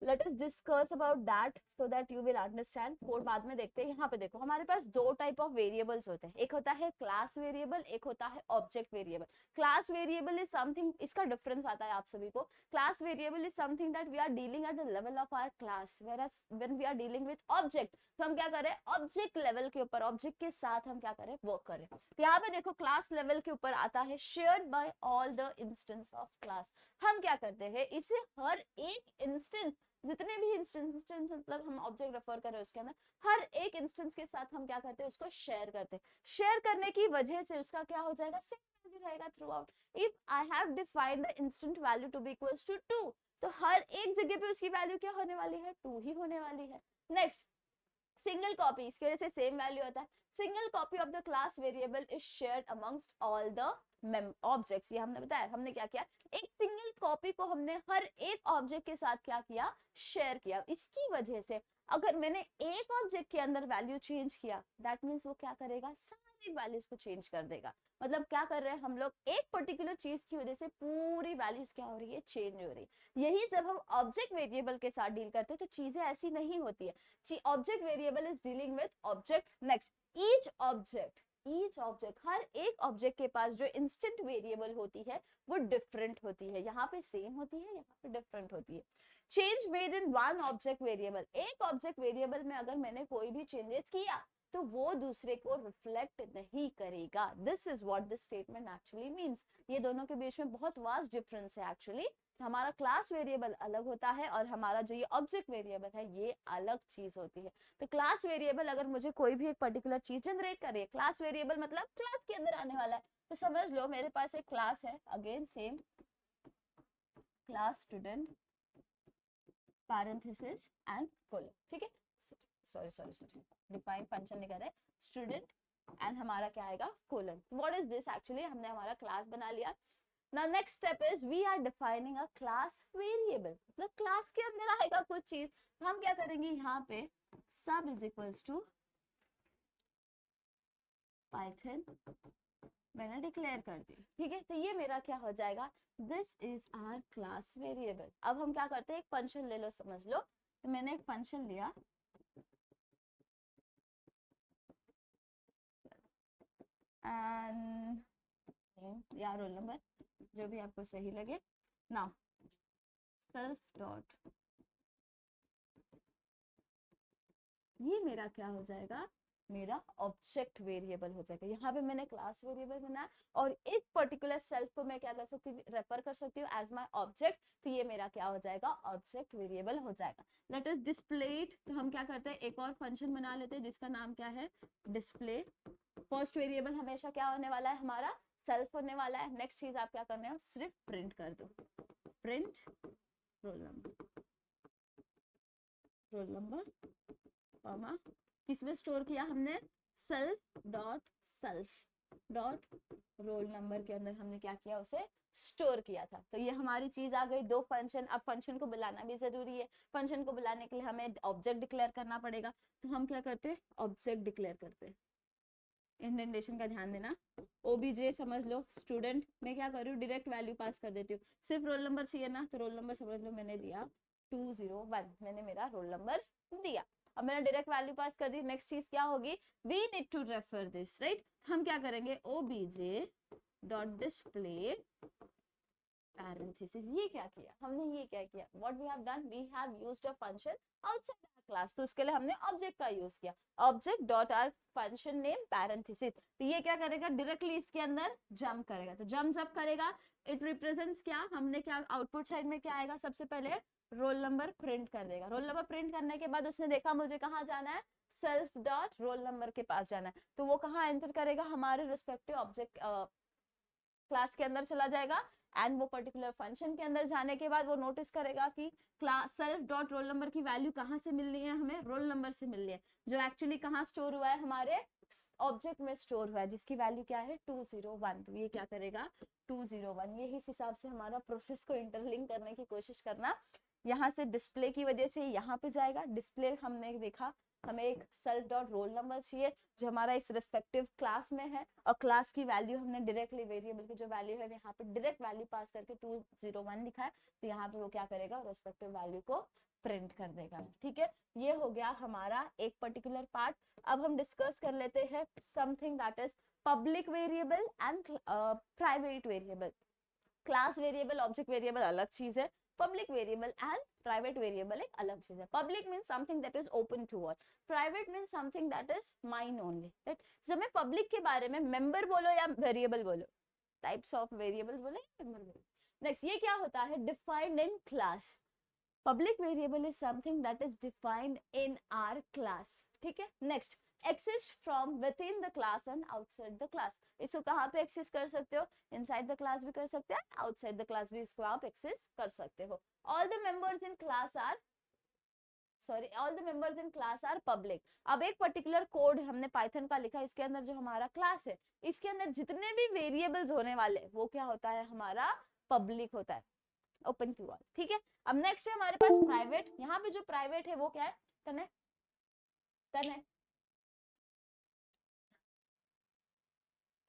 let us discuss about that so that you will understand. Code बाद में देखते हैं। यहाँ पे देखो हमारे पास दो टाइप ऑफ वेरिएबल्स होते हैं, एक होता है क्लास वेरिएबल, एक होता है object variable. Class variable is something, इसका डिफरेंस आता है आप सभी को, class variable is something that we are dealing at the level of our class, whereas when we are dealing with object, तो हम क्या कर रहे हैं, ऑब्जेक्ट लेवल के ऊपर, ऑब्जेक्ट के साथ हम क्या कर रहे हैं, वर्क कर रहे हैं। तो यहाँ पे देखो क्लास लेवल के ऊपर आता है shared by all the instance of class. हम क्या करते हैं, इसे हर एक इंस्टेंस, जितने भी इंस्टेंस मतलब हम ऑब्जेक्ट रेफर कर रहे हैं उसके अंदर, हर एक इंस्टेंस के साथ हम क्या करते हैं, उसको शेयर करते हैं। शेयर करने की वजह से उसका क्या हो जाएगा, सेम वैल्यू रहेगा throughout. If I have defined the instant value to be equals to 2, तो हर एक जगह पे उसकी वैल्यू क्या होने वाली है, 2 ही होने वाली है। नेक्स्ट, सिंगल कॉपी, इसके वजह से सेम वैल्यू होता है। Single copy of the class variable is shared amongst all the objects. ये हमने बताया, हमने क्या किया, एक सिंगल कॉपी को हमने हर एक ऑब्जेक्ट के साथ क्या किया, शेयर किया। इसकी वजह से अगर मैंने एक ऑब्जेक्ट के अंदर वैल्यू चेंज किया, दैट मींस वो क्या करेगा, सारी वैल्यूज को चेंज कर देगा। मतलब क्या कर रहे हैं हम लोग, एक पर्टिकुलर चीज की वजह से पूरी वैल्यूज क्या हो रही है, चेंज हो रही है। यही जब हम ऑब्जेक्ट वेरिएबल के साथ डील करते हैं तो चीजें ऐसी नहीं होती है। Object variable is dealing with objects. Next, each object, हर एक ऑब्जेक्ट के पास जो इंस्टेंट वेरिएबल होती है वो डिफरेंट होती है। यहाँ पे सेम होती है, यहाँ पे डिफरेंट होती है। Change made in one object variable, एक ऑब्जेक्ट वेरिएबल में अगर मैंने कोई भी चेंजेस किया तो वो दूसरे को रिफ्लेक्ट नहीं करेगा। This is what this statement actually means. ये दोनों के बीच में बहुत वास्ट डिफरेंस है एक्चुअली, हमारा क्लास वेरिएबल अलग होता है और हमारा जो ये ऑब्जेक्ट वेरिएबल है ये अलग चीज होती है। तो क्लास वेरिएबल अगर मुझे कोई भी एक पर्टिकुलर चीज जनरेट करे, क्लास वेरिएबल मतलब क्लास के अंदर आने वाला है, तो समझ लो मेरे पास एक क्लास है, again same class student parenthesis and colon, ठीक है, सॉरी डिफाइन फंक्शन नहीं कर रहे, स्टूडेंट एंड हमारा क्या आएगा colon. What is this, actually हमने हमारा क्लास बना लिया। Now next step is we are defining a class variable, मतलब क्लास के अंदर आएगा कुछ चीज, तो हम क्या करेंगे यहाँ पे sub is equals to Python मैंने डिक्लेयर कर दी, ठीक है, तो ये मेरा क्या हो जाएगा, this is our class variable. अब हम क्या करते हैं, एक फंक्शन ले लो, समझ लो, तो मैंने एक फंक्शन लिया एंड या रोल नंबर जो भी आपको सही लगे। नाउ सेल्फ डॉट, ये मेरा क्या हो जाएगा, मेरा ऑब्जेक्ट वेरिएबल हो जाएगा। यहाँ पे मैंने क्लास वेरिएबल बनाया और इस पर्टिकुलर सेल्फ को मैं क्या कर सकती हूँ, रेफर कर सकती हूँ एज माय ऑब्जेक्ट, तो ये मेरा क्या हो जाएगा, ऑब्जेक्ट वेरिएबल हो जाएगा। लेट अस डिस्प्ले इट, तो हम क्या करते हैं, एक और फंक्शन बना लेते हैं जिसका नाम क्या है, डिस्प्ले। फर्स्ट वेरिएबल हमेशा क्या होने वाला है, हमारा सेल्फ होने वाला है। नेक्स्ट चीज आप क्या करने हो, सिर्फ प्रिंट कर दो, प्रिंट रोल नंबर कॉमा, किसमें स्टोर किया हमने, सेल्फ डॉट रोल नंबर के अंदर हमने क्या किया, उसे स्टोर किया था। तो ये हमारी चीज आ गई, दो फंक्शन। अब फंक्शन को बुलाना भी जरूरी है, फंक्शन को बुलाने के लिए हमें ऑब्जेक्ट डिक्लेयर करना पड़ेगा, तो हम क्या करते हैं, ऑब्जेक्ट डिक्लेयर करते हैं। इंडेंटेशन का ध्यान देना, ओबीजे समझ लो, स्टूडेंट मैं क्या कर रही हूँ, डायरेक्ट वैल्यू पास कर देती हूँ। सिर्फ रोल नंबर चाहिए ना, तो रोल नंबर समझ लो मैंने दिया 201, मैंने मेरा रोल नंबर दिया। अब मैंने डायरेक्ट वैल्यू पास कर दी। नेक्स्ट चीज क्या होगी, we need to refer this, right. हम क्या करेंगे, ओबीजे डॉट डिस्प्ले पैरेंथेसिस। ये क्या किया हमने, ये क्या किया, what we have done, we have used a function outside our class, तो उसके लिए हमने ऑब्जेक्ट का यूज किया, object dot our function name parenthesis. तो ये क्या करेगा, डायरेक्टली इसके अंदर जंप करेगा। तो जंप जब करेगा, इट रिप्रेजेंट्स क्या, हमने क्या आउटपुट साइड में क्या आएगा, सबसे पहले रोल नंबर प्रिंट कर देगा। रोल नंबर प्रिंट करने के बाद उसने देखा मुझे कहाँ जाना है, सेल्फ डॉट रोल नंबर के पास जाना है, तो वो कहाँ एंटर करेगा, हमारे रिस्पेक्टिव ऑब्जेक्ट क्लास के अंदर चला जाएगा। एंड वो पर्टिकुलर फंक्शन के अंदर जाने के बाद वो नोटिस करेगा कि class self dot roll number की वैल्यू कहाँ से मिल रही है, हमें रोल नंबर से मिल रही है, जो एक्चुअली कहाँ स्टोर हुआ है, हमारे ऑब्जेक्ट में स्टोर हुआ है, जिसकी वैल्यू क्या है 201। तो ये क्या करेगा 201, ये इस हिसाब से हमारा प्रोसेस को इंटरलिंक करने की कोशिश करना। यहाँ से डिस्प्ले की वजह से यहाँ पे जाएगा, डिस्प्ले हमने देखा हमें एक सेल्फ डॉट रोल नंबर चाहिए जो हमारा इस रिस्पेक्टिव क्लास में है, और क्लास की वैल्यू हमने डायरेक्टली वेरिएबल की जो वैल्यू है यहाँ पे डायरेक्ट वैल्यू पास करके 201 लिखा है, तो यहाँ पे वो क्या करेगा, रिस्पेक्टिव वैल्यू को प्रिंट कर देगा। ठीक है, ये हो गया हमारा एक पर्टिकुलर पार्ट। अब हम डिस्कस कर लेते हैं something that is public variable and private variable. Class variable, object variable अलग चीज है, public variable and private variable एक अलग चीज है। Public means something that is open to all, private means something that is mine only, right. जब मैं पब्लिक के बारे में मेंबर बोलो या वेरिएबल बोलो, टाइप्स ऑफ वेरिएबल्स बोले, मेंबर बोलो। नेक्स्ट ये क्या होता है, defined in class. Public variable is something that is defined in our class, ठीक है। Next exist from within the class and outside the class। इसको कहाँ पे एक्सेस कर सकते हो, इनसाइड द क्लास भी कर सकते हैं, आउटसाइड द क्लास भी इसको आप एक्सेस कर सकते हो। All the members in class are all the members in class are public. अब एक पर्टिकुलर कोड हमने पाइथन का लिखा, इसके अंदर जो हमारा क्लास है, इसके अंदर जितने भी वेरिएबल्स होने वाले वो क्या होता है, हमारा पब्लिक होता है, ओपन टू ऑल। ठीक है, अब नेक्स्ट है हमारे पास प्राइवेट। यहाँ पे जो प्राइवेट है वो क्या है, तने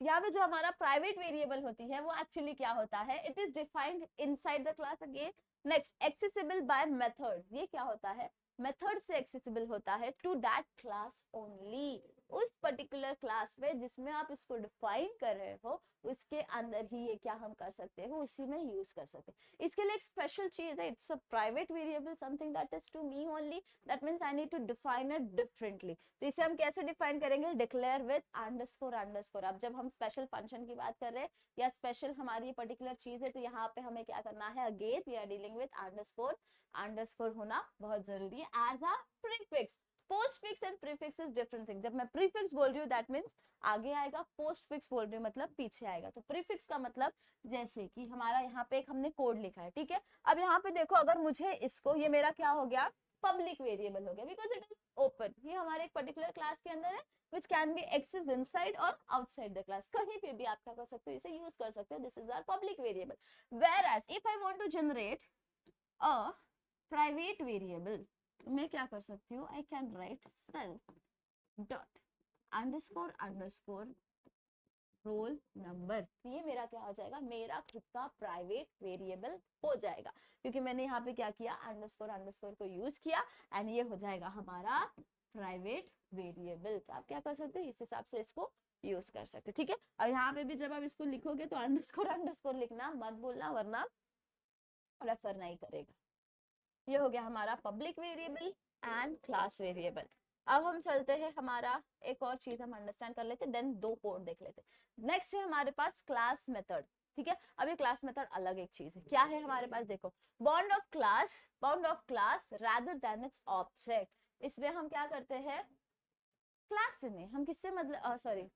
यहाँ पे जो हमारा प्राइवेट वेरिएबल होती है वो एक्चुअली क्या होता है, it is defined inside the class again. Next accessible by method, ये क्या होता है, मेथड से एक्सेसिबल होता है टू दैट क्लास ओनली, उस पर्टिकुलर पर्टिकुलर क्लास में जिसमें आप इसको डिफाइन कर रहे हो उसके अंदर ही ये क्या हम कर सकते हैं, उसी में यूज कर सकते हैं। इसके लिए एक स्पेशल चीज है, it's a private variable, something that is to me only, that means I need to define it differently. तो इसे हम कैसे डिफाइन करेंगे, डिक्लेयर विद अंडरस्कोर अंडरस्कोर। अब जब हम स्पेशल फंक्शन की बात कर रहे हैं या स्पेशल हमारी ये पर्टिकुलर चीज है, तो यहाँ पे हमें क्या करना है, again we are dealing with underscore, underscore होना बहुत जरूरी है as a prefix. Postfix and prefix is different thing. जब मैं प्रीफिक्स बोल रही हूँ दैट मींस आगे आएगा, पोस्टफिक्स बोल रही हूँ मतलब पीछे आएगा। तो प्रीफिक्स का मतलब जैसे कि हमारा यहाँ पे एक हमने कोड लिखा है, ठीक है। अब यहाँ पे देखो, अगर मुझे इसको, ये मेरा क्या हो गया, पब्लिक वेरिएबल हो गया, बिकॉज इट इज ओपन। ये हमारे एक पर्टिकुलर क्लास के अंदर है which can be accessed inside or outside the class। कहीं पे भी आप क्या कर सकते हो, इसे यूज कर सकते हो। This is our public variable. whereas if I want to generate a private variable, मैं क्या कर सकती हूँ, I can write self dot underscore underscore roll number. ये मेरा क्या हो जाएगा, मेरा खुद का प्राइवेट वेरिएबल हो जाएगा, क्योंकि मैंने यहाँ पे क्या किया, अंडरस्कोर अंडरस्कोर को यूज किया एंड ये हो जाएगा हमारा प्राइवेट वेरिएबल। तो आप क्या कर सकते हैं, इस हिसाब से इसको यूज कर सकते हैं, ठीक है। अब यहाँ पे भी जब आप इसको लिखोगे तो अंडरस्कोर अंडरस्कोर लिखना मत बोलना, वरना रेफर नहीं करेगा। ये हो गया हमारा public variable and class variable. अब हम चलते हैं, हमारा एक और चीज हम अंडरस्टैंड कर लेते हैं, देन दो कोड देख लेते हैं। नेक्स्ट है हमारे पास क्लास मेथड, ठीक है। अब ये क्लास मेथड अलग एक चीज है, क्या है हमारे पास, देखो, bound of class rather than its object. इसमें हम क्या करते हैं, क्लास से नहीं, हम किससे मतलब, सॉरी,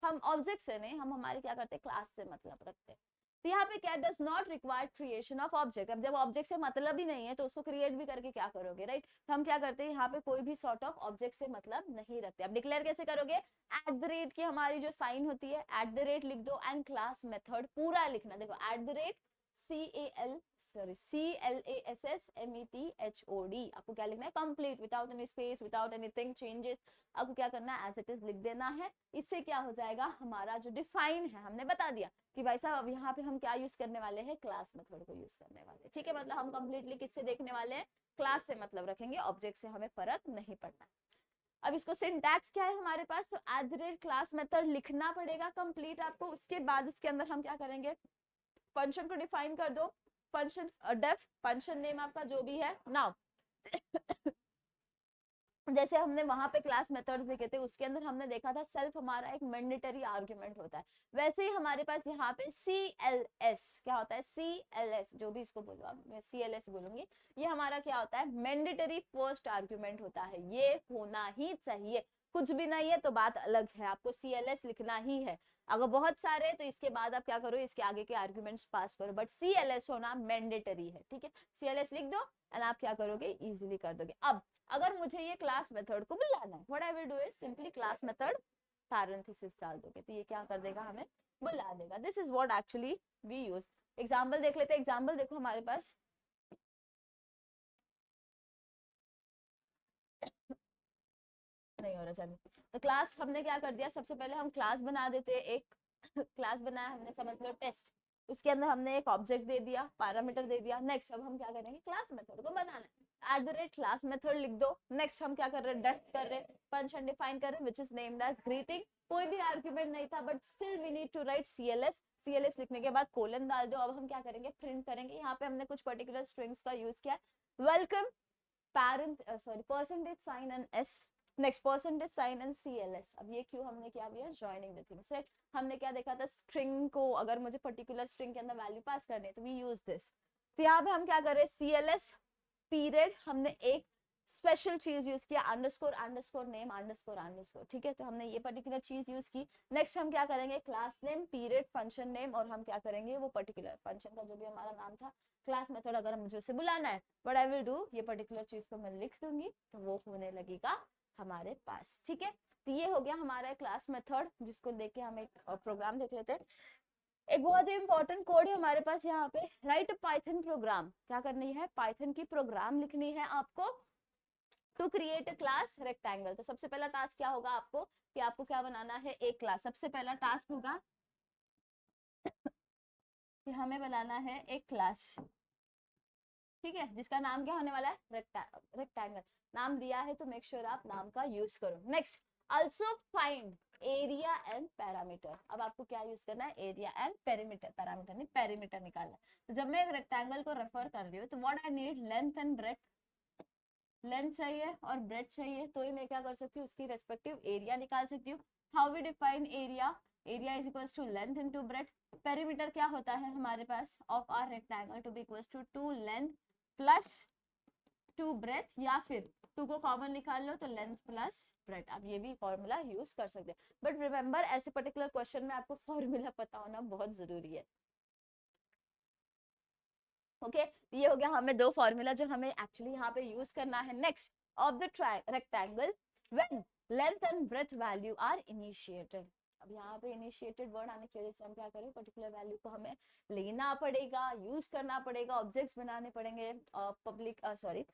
हम ऑब्जेक्ट से नहीं, हम हमारे क्या करते हैं, क्लास से मतलब रखते हैं। तो यहाँ पे क्या, does not require creation of object. अब जब ऑब्जेक्ट से मतलब ही नहीं है तो उसको क्रिएट भी करके क्या करोगे, राइट। तो हम क्या करते हैं, यहाँ पे कोई भी सॉर्ट ऑफ ऑब्जेक्ट से मतलब नहीं रखते। अब डिक्लेयर कैसे करोगे, एट द रेट की हमारी जो साइन होती है, एट द रेट लिख दो एंड क्लास मेथड पूरा लिखना। देखो, एट द रेट CLASSMETHOD, आपको क्या लिखना है, complete, without any space, without anything changes. आपको क्या करना है, एज इट इज लिख देना है। इससे क्या हो जाएगा, हमारा जो डिफाइन है, हमने बता दिया कि भाई साहब अब यहाँ पे हम क्या यूज करने वाले हैं, क्लास मेथड को यूज करने वाले हैं, ठीक है। मतलब हम कंप्लीटली किससे देखने वाले हैं, क्लास से मतलब रखेंगे, ऑब्जेक्ट से हमें फर्क नहीं पड़ना। अब इसको सिंटैक्स क्या है हमारे पास, तो at the rate class method लिखना पड़ेगा कंप्लीट आपको। उसके बाद उसके अंदर हम क्या करेंगे, फंक्शन को डिफाइन कर दो, फंक्शन डेफ, फंक्शन नेम आपका जो भी है। नाउ जैसे हमने वहां पे क्लास मेथड्स देखे थे, उसके अंदर हमने देखा था सेल्फ हमारा एक मैंडेटरी आर्गुमेंट होता है। वैसे ही हमारे पास यहाँ पे CLS क्या होता है, CLS जो भी इसको बोलो आप, मैं CLS बोलूंगी, ये हमारा क्या होता है, मैंडेटरी फर्स्ट आर्गुमेंट होता है। ये होना ही चाहिए, कुछ भी नहीं है तो बात अलग है, आपको CLS लिखना ही है। अगर बहुत सारे तो इसके बाद आप क्या करो, इसके आगे के आर्गुमेंट्स पास करो, बट CLS होना मैंडेटरी है, ठीक है। CLS लिख दो एंड आप क्या करोगे, इजीली कर दोगे। अब अगर मुझे ये क्लास मेथड को बुलाना है, what I will do is simply class method parenthesis डाल दोगे, तो ये क्या कर देगा, हमें बुला देगा। This is what actually we use. Example देख लेते हैं, एग्जांपल देखो हमारे पास, नहीं हो रहा, चलो। तो क्लास हमने क्या कर दिया, सबसे पहले हम क्लास बना देते हैं एक क्लास बनाया हमने, समझ लो टेस्ट। उसके अंदर हमने एक ऑब्जेक्ट दे दिया, पैरामीटर दे दिया। नेक्स्ट अब हम क्या करेंगे, क्लास मेथड को बनाना है, at the rate class method लिख दो। नेक्स्ट हम क्या कर रहे हैं, डेफ कर रहे हैं, फंक्शन डिफाइन कर रहे हैं, which is named as greeting. कोई भी आर्गुमेंट नहीं था, but still we need to write CLS। CLS लिखने के बाद कोलन डाल दो। अब हम क्या करेंगे, प्रिंट करेंगे। यहाँ पे हमने कुछ पर्टिकुलर स्ट्रिंग्स का यूज किया, welcome, percentage sign and S, next percentage sign and CLS। अब ये क्यों हमने क्या किया, ज्वाइनिंग द थिंग से। हमने क्या देखा था, स्ट्रिंग को अगर मुझे पर्टिकुलर स्ट्रिंग के अंदर वैल्यू पास करनी है तो वी यूज दिस। तो यहाँ पे हम क्या कर रहे हैं, CLS पीरियड, हमने एक स्पेशल चीज यूज किया, underscore underscore name underscore underscore, ठीक है। तो हमने ये पर्टिकुलर चीज यूज की। नेक्स्ट हम क्या करेंगे, class name period function name, और हम क्या करेंगे, वो पर्टिकुलर फंक्शन का जो भी हमारा नाम था, क्लास मेथड अगर मुझे उसे बुलाना है, बट आई विल डू, ये पर्टिकुलर चीज को मैं लिख दूंगी तो वो होने लगेगा हमारे पास, ठीक है। तो ये हो गया हमारा क्लास मेथड, जिसको देख के हम एक प्रोग्राम देख लेते हैं। एक बहुत ही इंपॉर्टेंट कोड है हमारे पास यहाँ पे, राइट पाइथन प्रोग्राम। क्या करनी है, पाइथन की प्रोग्राम लिखनी है आपको to create a class rectangle. तो सबसे पहला टास्क क्या होगा आपको, कि आपको क्या बनाना है, एक क्लास। सबसे पहला टास्क होगा कि हमें बनाना है एक क्लास, ठीक है, जिसका नाम क्या होने वाला है, रेक्टेंगल। नाम दिया है तो मेक श्योर आप नाम का यूज करो। Next, also find, area and parameter. अब आपको क्या यूज करना है, एरिया एंड पेरीमीटर, पैरामीटर नहीं पेरीमीटर निकालना है। तो जब मैं एक रेक्टेंगल को रेफर कर रही हूँ तो what I need, length and breadth, length चाहिए और ब्रेथ चाहिए, तो ही मैं क्या कर सकती हूँ, उसकी रेस्पेक्टिव एरिया निकाल सकती हूँ। How we define area, area is equals to length into breadth. Perimeter क्या होता है हमारे पास, of our rectangle to be equals to 2 length plus 2 breadth, या फिर 2 को कॉमन निकाल लो तो लेंथ प्लस ब्रेथ। आप ये भी फॉर्मूला यूज कर सकते हैं, बट रिमेंबर ऐसे पर्टिकुलर क्वेश्चन में आपको फॉर्मूला पता होना बहुत जरूरी है। ओके ये हो गया हमें दो फॉर्मूला जो हमें एक्चुअली यहाँ पे यूज करना है। Next, of the rectangle when length and breadth value are initiated. अब यहाँ पे इनिशिएटेड वर्ड आने की वजह से हम क्या करें, पर्टिकुलर वैल्यू को हमें लेना पड़ेगा, यूज करना पड़ेगा, ऑब्जेक्ट्स बनाने पड़ेंगे, पब्लिक सॉरी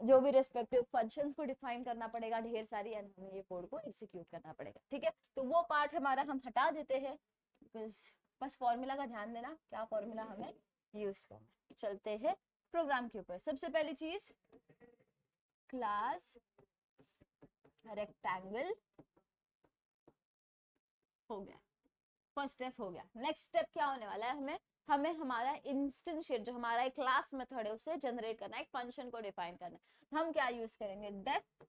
जो भी रेस्पेक्टिव फंक्शंस को डिफाइन करना पड़ेगा ढेर सारी, एंड हमें ये कोड को एग्जीक्यूट करना पड़ेगा। ठीक है, तो वो पार्ट हमारा हम हटा देते हैं, बस फॉर्मूला का ध्यान देना क्या फॉर्मूला हमें यूज करना। चलते हैं प्रोग्राम के ऊपर। सबसे पहली चीज, क्लास रेक्टेंगल हो गया, फर्स्ट स्टेप हो गया। नेक्स्ट स्टेप क्या होने वाला है, हमें हमारा इंस्टेंशिएट जो हमारा एक क्लास मेथड है उसे जनरेट करना है, एक फंक्शन को डिफाइन करना है। हम क्या यूज करेंगे, def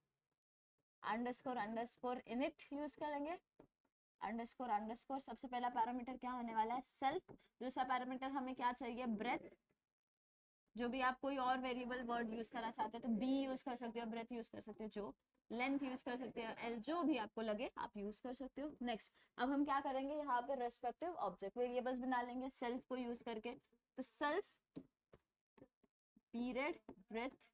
underscore underscore init use करेंगे, अंडरस्कोर अंडरस्कोर। सबसे पहला पैरामीटर क्या होने वाला है, सेल्फ। दूसरा पैरामीटर हमें क्या चाहिए, ब्रेथ। जो भी आप कोई और वेरिएबल वर्ड यूज करना चाहते हो तो बी यूज कर सकते हो, ब्रेथ यूज कर सकते हो, जो लेंथ यूज कर सकते हो, एल, जो भी आपको लगे आप यूज कर सकते हो। नेक्स्ट, अब हम क्या करेंगे, यहाँ पे रेस्पेक्टिव ऑब्जेक्ट वेरिएबल्स बना लेंगे सेल्फ को यूज करके। तो सेल्फ पीरियड ब्रेथ,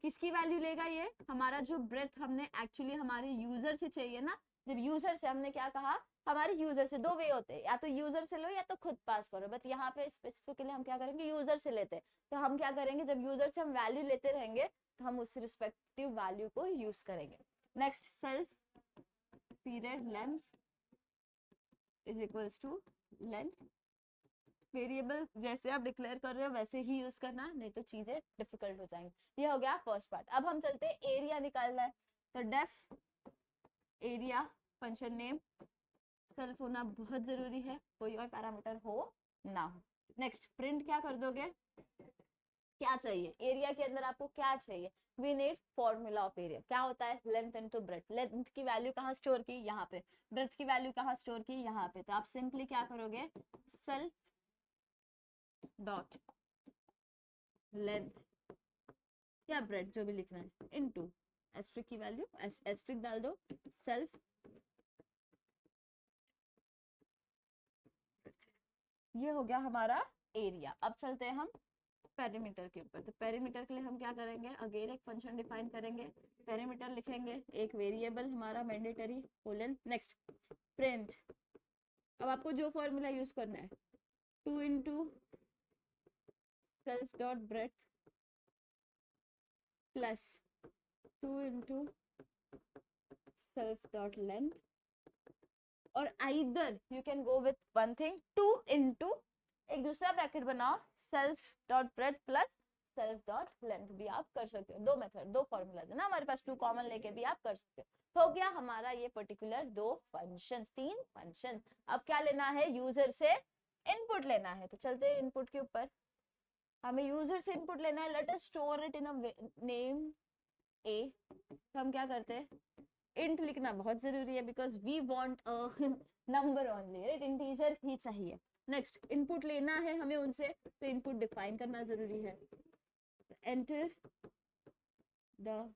किसकी वैल्यू लेगा, ये हमारा जो ब्रेथ हमने एक्चुअली हमारे यूजर से चाहिए ना। जब यूजर से हमने क्या कहा, हमारे यूजर से दो वे होते हैं, या तो यूजर से लो या तो खुद पास करो, बट यहाँ पे स्पेसिफिकली हम क्या करेंगे, यूजर से लेते हैं। तो हम क्या करेंगे, जब यूजर से हम वैल्यू लेते रहेंगे तो हम उस रिस्पेक्टिव वैल्यू को यूज करेंगे। Next, self period length is equals to length. Variable जैसे आप डिक्लेयर कर रहे हो वैसे ही यूज करना, नहीं तो चीजें डिफिकल्ट हो जाएंगी। ये हो गया फर्स्ट पार्ट। अब हम चलते हैं एरिया निकालना है, तो def area function name self होना बहुत जरूरी है, कोई और पैरामीटर हो ना हो। नेक्स्ट, प्रिंट क्या कर दोगे, क्या चाहिए एरिया के अंदर, आपको क्या चाहिए, we need formula of area. क्या होता है, लेंथ इनटू ब्रेथ। लेंथ की वैल्यू कहाँ स्टोर की, यहाँ पे। ब्रेथ की वैल्यू कहाँ स्टोर की, यहाँ पे। तो आप सिंपली क्या करोगे, सेल्फ डॉट लेंथ या ब्रेथ जो भी लिखना है इनटू एस्ट्रिक की वैल्यू, एस्ट्रिक डाल दो, सेल्फ, ये हो गया हमारा एरिया। अब चलते हैं हम पेरीमीटर के ऊपर। तो पेरीमीटर के लिए हम क्या करेंगे, अगेन एक फंक्शन डिफाइन करेंगे, पेरीमीटर लिखेंगे, एक वेरिएबल हमारा मैंडेटरी कोलन। Next, print. अब आपको जो फॉर्मूला यूज करना है, 2 into self dot breadth plus 2 into self dot length, और either you can go with one thing, 2 into एक दूसरा ब्रैकेट बनाओ, self dot breadth plus self dot length भी आप कर सकते हो। दो मेथड, दो फॉर्मूलाज है ना हमारे पास, 2 कॉमन लेके भी आप कर सकते हो। हो गया हमारा ये पर्टिकुलर 2 फंक्शंस, 3 फंक्शंस। अब क्या लेना है, यूजर से इनपुट लेना है। तो चलते हैं इनपुट के ऊपर। हमें यूजर से इनपुट लेना है, let us store it in a name A. तो हम क्या करते हैं, इंट लिखना बहुत जरूरी है, because we want a number only, right, integer ही चाहिए। नेक्स्ट, इनपुट लेना है हमें उनसे, तो इनपुट डिफाइन करना जरूरी है। Enter the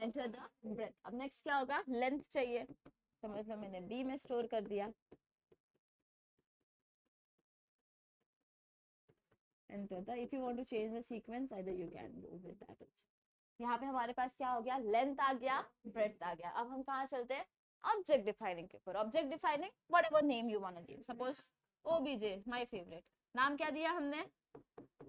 enter the breadth. अब नेक्स्ट क्या होगा, लेंथ चाहिए, समझ लो मैंने बी में स्टोर कर दिया, enter the. If you want to change the sequence either you can go with that. यहाँ पे हमारे पास क्या हो गया, लेंथ आ गया, ब्रेथ आ गया। अब हम कहाँ चलते हैं, ऑब्जेक्ट डिफाइनिंग के ऊपर। Object defining whatever name you want to give, suppose O B J, my favourite. नाम क्या दिया हमने,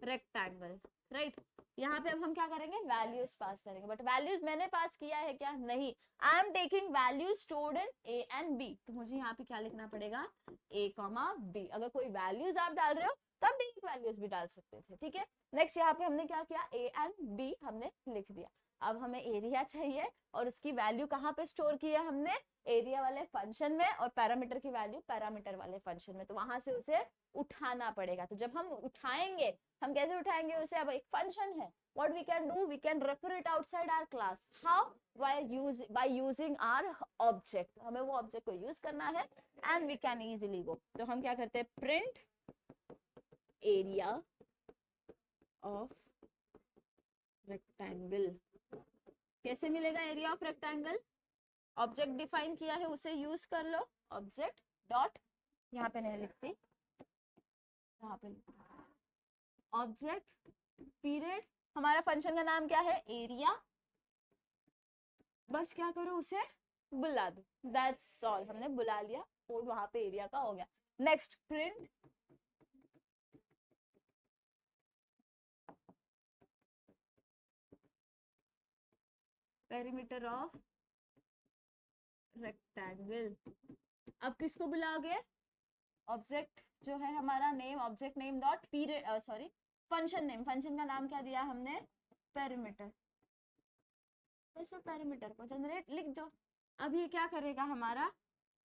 रेक्टेंगल, राइट। यहाँ पे अब हम क्या करेंगे, वैल्यूज पास करेंगे, बट वैल्यूज मैंने पास किया है क्या, नहीं। I am taking values stored in A and B, तो मुझे यहाँ पे क्या लिखना पड़ेगा, ए कॉमा बी। अगर कोई वैल्यूज आप डाल रहे हो तो आप डायरेक्ट वैल्यूज भी डाल सकते थे, ठीक है। नेक्स्ट यहाँ पे हमने क्या किया, ए एंड बी हमने लिख दिया। अब हमें एरिया चाहिए और उसकी वैल्यू कहाँ पे स्टोर की है हमने, एरिया वाले फंक्शन में, और पैरामीटर की वैल्यू पैरामीटर वाले फंक्शन में, तो वहां से उसे उठाना पड़ेगा। तो जब हम उठाएंगे, हम कैसे उठाएंगे उसे, अब एक फंक्शन है, what we can do, we can refer it outside our class, how, by using our object, हमें वो ऑब्जेक्ट को यूज करना है, and we can easily go, तो हम क्या करते हैं, print area of rectangle। कैसे मिलेगा area of rectangle, object define किया है उसे यूज कर लो, ऑब्जेक्ट डॉट, यहाँ पे नहीं लिखती, यहाँ पे ऑब्जेक्ट पीरियड, हमारा फंक्शन का नाम क्या है, एरिया, बस क्या करो उसे बुला दो, दैट्स ऑल, हमने बुला लिया, कोड वहां पे एरिया का हो गया। Next print perimeter of rectangle. अब किसको बुलाओगे, ऑब्जेक्ट जो है हमारा name, object name dot period, sorry function name, function का नाम क्या दिया हमने, पेरीमीटर, इसमें पेरीमीटर को जनरेट लिख दो। अब ये क्या करेगा हमारा,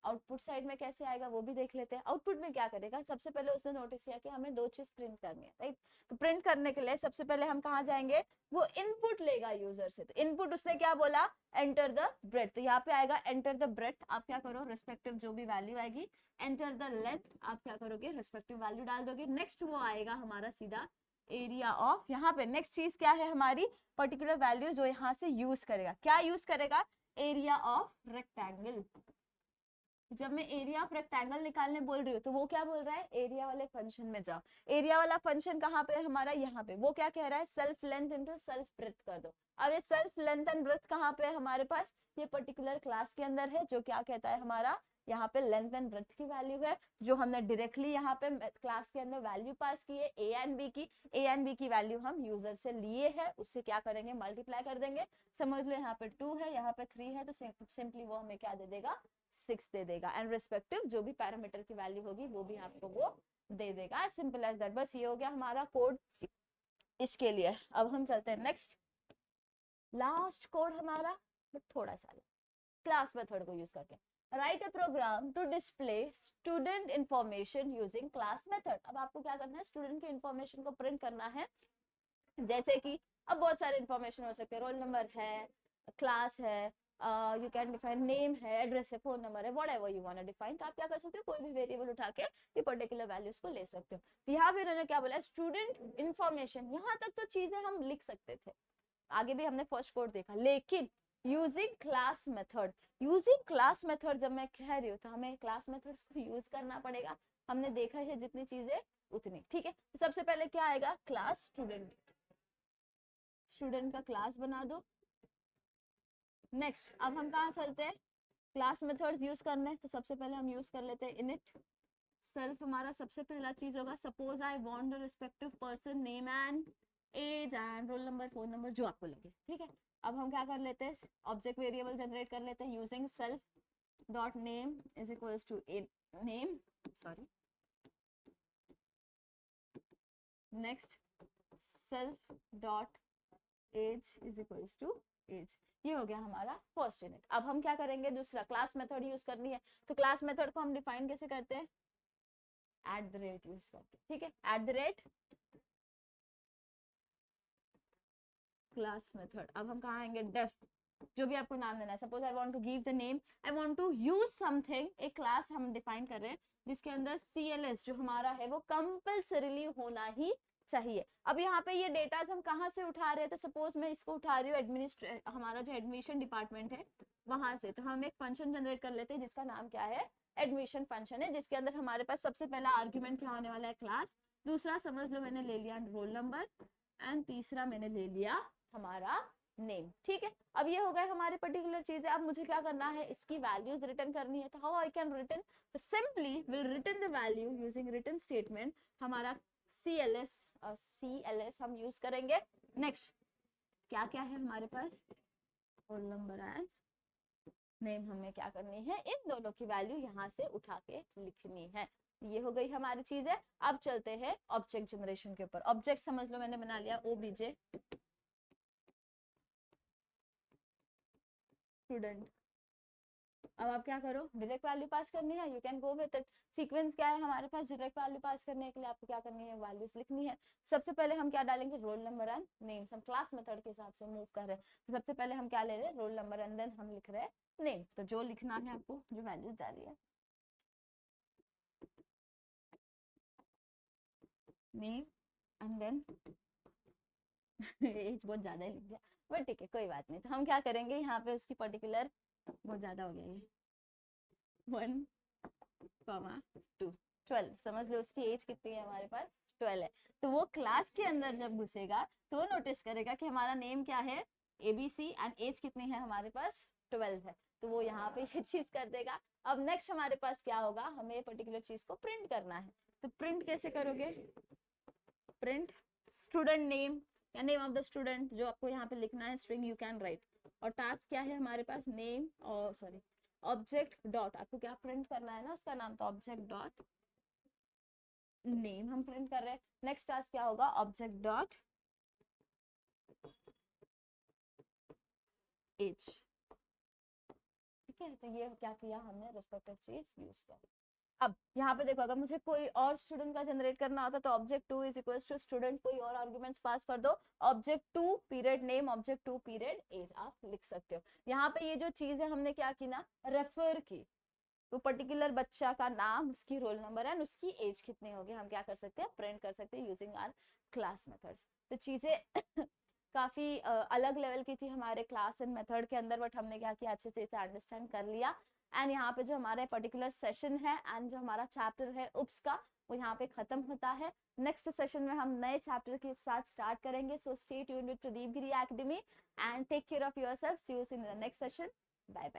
आउटपुट साइड में कैसे आएगा वो भी देख लेते हैं। आउटपुट में क्या करेगा, सबसे पहले उसने नोटिस किया कि हमें दो चीज प्रिंट करनी है, राइट, तो प्रिंट करने के लिए सबसे पहले हम कहाँ जाएंगे, वो इनपुट लेगा यूजर से, तो इनपुट उसने क्या बोला, एंटर द ब्रेथ, तो यहाँ पे आएगा एंटर द ब्रेथ, आप क्या करो रिस्पेक्टिव जो भी वैल्यू आएगी, एंटर द लेंथ, आप क्या करोगे रिस्पेक्टिव वैल्यू डाल दोगे। नेक्स्ट वो आएगा हमारा सीधा एरिया ऑफ, यहाँ पे नेक्स्ट चीज क्या है हमारी, पर्टिकुलर वैल्यू जो यहाँ से यूज करेगा, क्या यूज करेगा, एरिया ऑफ रेक्टेंगल। जब मैं एरिया ऑफ रेक्टेंगल निकालने बोल रही हूँ तो वो क्या बोल रहा है, एरिया वाले फंक्शन में जाओ, एरिया वाला फंक्शन कहाँ पे हमारा, यहाँ पे, वो क्या कह रहा है, self length into self breadth कर दो। अब ये सेल्फ लेंथ एंड ब्रेथ कहाँ पे है हमारे पास, ये पर्टिकुलर क्लास के अंदर है, जो क्या कहता है हमारा, यहाँ पे लेंथ एंड ब्रेथ की वैल्यू है, जो हमने डायरेक्टली यहाँ पे क्लास के अंदर वैल्यू पास की है, ए एंड बी की, ए एंड बी की वैल्यू हम यूजर से लिए है, उससे क्या करेंगे, मल्टीप्लाई कर देंगे, समझ लो यहाँ पे 2 है, यहाँ पे 3 है, तो सिंपली वो हमें क्या दे देगा, 6 दे देगा, एंड रिस्पेक्टिव जो भी पैरामीटर की वैल्यू होगी वो भी आपको वो दे देगा, सिंपल एज दैट। बस ये हो गया हमारा कोड इसके लिए। अब हम चलते हैं नेक्स्ट, लास्ट कोड हमारा थोड़ा सा क्लास मेथड को यूज करके, write a program to display student information using class method. अब आपको क्या करना है, स्टूडेंट की इंफॉर्मेशन को प्रिंट करना है, जैसे कि अब बहुत सारे इंफॉर्मेशन हो सकते हैं, रोल नंबर है, क्लास है, you can define नेम है, एड्रेस है, फोन नंबर है, whatever you want to define, तो आप क्या कर सकते हो, कोई भी वेरिएबल उठा के ये पर्टिकुलर वैल्यूज को ले सकते हो। तो यहाँ पे इन्होंने क्या बोला, स्टूडेंट इंफॉर्मेशन, यहाँ तक तो चीजें हम लिख सकते थे, आगे भी हमने फर्स्ट कोड देखा, लेकिन using class method, using class method जब मैं कह रही हूँ तो हमें क्लास मेथड्स को यूज करना पड़ेगा, हमने देखा है जितनी चीजें उतनी, ठीक है। तो सबसे पहले क्या आएगा, क्लास स्टूडेंट, स्टूडेंट का क्लास बना दो। नेक्स्ट अब हम कहाँ चलते हैं, क्लास मेथड्स यूज करने, तो सबसे पहले हम यूज कर लेते हैं इनिट सेल्फ, हमारा सबसे पहला चीज होगा, suppose I want the respective person name and age and roll number, phone number, जो आपको लगे, ठीक है। अब हम क्या कर लेते हैं, ऑब्जेक्ट वेरिएबल जनरेट कर लेते हैं using self dot name is equals to name, sorry, next self dot age is equals to age, ये हो गया हमारा फर्स्ट यूनिट। अब हम क्या करेंगे, दूसरा क्लास मेथड यूज करनी है, तो क्लास मेथड को हम डिफाइन कैसे करते हैं, एट द रेट यूज करके, ठीक है, at the rate class method. अब हम कहाँ आएंगे, डेफ, जो भी आपको नाम देना है, suppose I want to give the name, I want to use something, एक क्लास हम डिफाइन कर रहे हैं जिसके अंदर CLS जो हमारा है वो कंपल्सरीली होना ही चाहिए। अब यहाँ पे ये डेटाज हम कहाँ से उठा रहे हैं, तो सपोज मैं इसको उठा रही हूँ हमारा जो एडमिशन डिपार्टमेंट है वहां से, तो हम एक फंक्शन जनरेट कर लेते हैं जिसका नाम क्या है, एडमिशन फंक्शन है, जिसके अंदर हमारे पास सबसे पहला आर्ग्यूमेंट क्या होने वाला है, क्लास, दूसरा समझ लो मैंने ले लिया रोल नंबर, एंड तीसरा मैंने ले लिया हमारा नेम, ठीक है। अब ये हो गए हमारे पर्टिकुलर चीजें, अब मुझे क्या करना है, इसकी वैल्यूज रिटर्न करनी है, तो हाउ आई कैन रिटर्न, तो simply will return the value using return statement, हमारा CLS हम यूज करेंगे। नेक्स्ट क्या क्या है हमारे पास, रोल नंबर एंड नेम, हमें क्या करनी है, इन दोनों की वैल्यू यहाँ से उठा के लिखनी है। ये हो गई हमारी चीज है। अब चलते हैं ऑब्जेक्ट जनरेशन के ऊपर। ऑब्जेक्ट समझ लो मैंने बना लिया OBJ, स्टूडेंट। अब आप क्या करो, डायरेक्ट वैल्यू पास करनी है, you can go with it. Sequence क्या है हमारे पास, डायरेक्ट वैल्यू पास करने के लिए आपको क्या करनी है, वैल्यूज लिखनी है। सबसे पहले हम क्या डालेंगे, रोल नंबर एंड नेम्स। हम क्लास मेथड के हिसाब से मूव कर रहे हैं, तो सबसे पहले हम क्या ले रहे हैं, रोल नंबर एंड देन हम लिख रहे हैं नेम। तो जो लिखना है आपको, जो वैल्यूज डाली है, नेम एंड देन एज बहुत ज्यादा ही लिख दिया, बट ठीक है कोई बात नहीं। तो हम क्या करेंगे यहाँ पे, उसकी पर्टिकुलर, बहुत ज्यादा हो गया ये, 1,2, 12, समझ लो उसकी एज कितनी है हमारे पास, 12 है। तो वो क्लास के अंदर जब घुसेगा तो वो नोटिस करेगा कि हमारा नेम क्या है, ABC, एंड एज कितनी है हमारे पास, 12 है। तो वो यहाँ पे ये चीज कर देगा। अब नेक्स्ट हमारे पास क्या होगा, हमें पर्टिकुलर चीज को प्रिंट करना है। तो प्रिंट कैसे करोगे, प्रिंट स्टूडेंट नेम या नेम ऑफ द स्टूडेंट, जो आपको यहाँ पे लिखना है, स्ट्रिंग यू कैन राइट। और टास्क क्या है हमारे पास, नेम, और सॉरी ऑब्जेक्ट डॉट, आपको क्या प्रिंट करना है ना उसका नाम, तो ऑब्जेक्ट डॉट नेम हम प्रिंट कर रहे हैं। नेक्स्ट टास्क क्या होगा, ऑब्जेक्ट डॉट एज। ठीक है, तो ये क्या किया हमने, रिस्पेक्टिव चीज यूज किया। अब यहाँ पे देखो, अगर मुझे कोई और स्टूडेंट का जनरेट करना होता तो object 2 is equal to student, कोई और आर्गुमेंट्स पास कर दो, object 2 period name, object 2 period age, आप लिख सकते हो। यहाँ पे ये जो चीज है हमने क्या की ना, रेफर की, तो पर्टिकुलर बच्चा का नाम, उसकी रोल नंबर एंड उसकी एज कितनी होगी, हम क्या कर सकते हैं, प्रिंट कर सकते हैं यूजिंग आवर क्लास मेथड्स। तो चीजें काफी अलग लेवल की थी हमारे क्लास एंड मेथड के अंदर, बट हमने क्या किया, अच्छे से इसे अंडरस्टैंड कर लिया। एंड यहाँ पे जो हमारे पर्टिकुलर सेशन है एंड जो हमारा चैप्टर है उप्स का, वो यहाँ पे खत्म होता है। नेक्स्ट सेशन में हम नए चैप्टर के साथ स्टार्ट करेंगे। So stay tuned with Pradeep Giri Academy and take care of yourself. See you in the next session. Bye bye.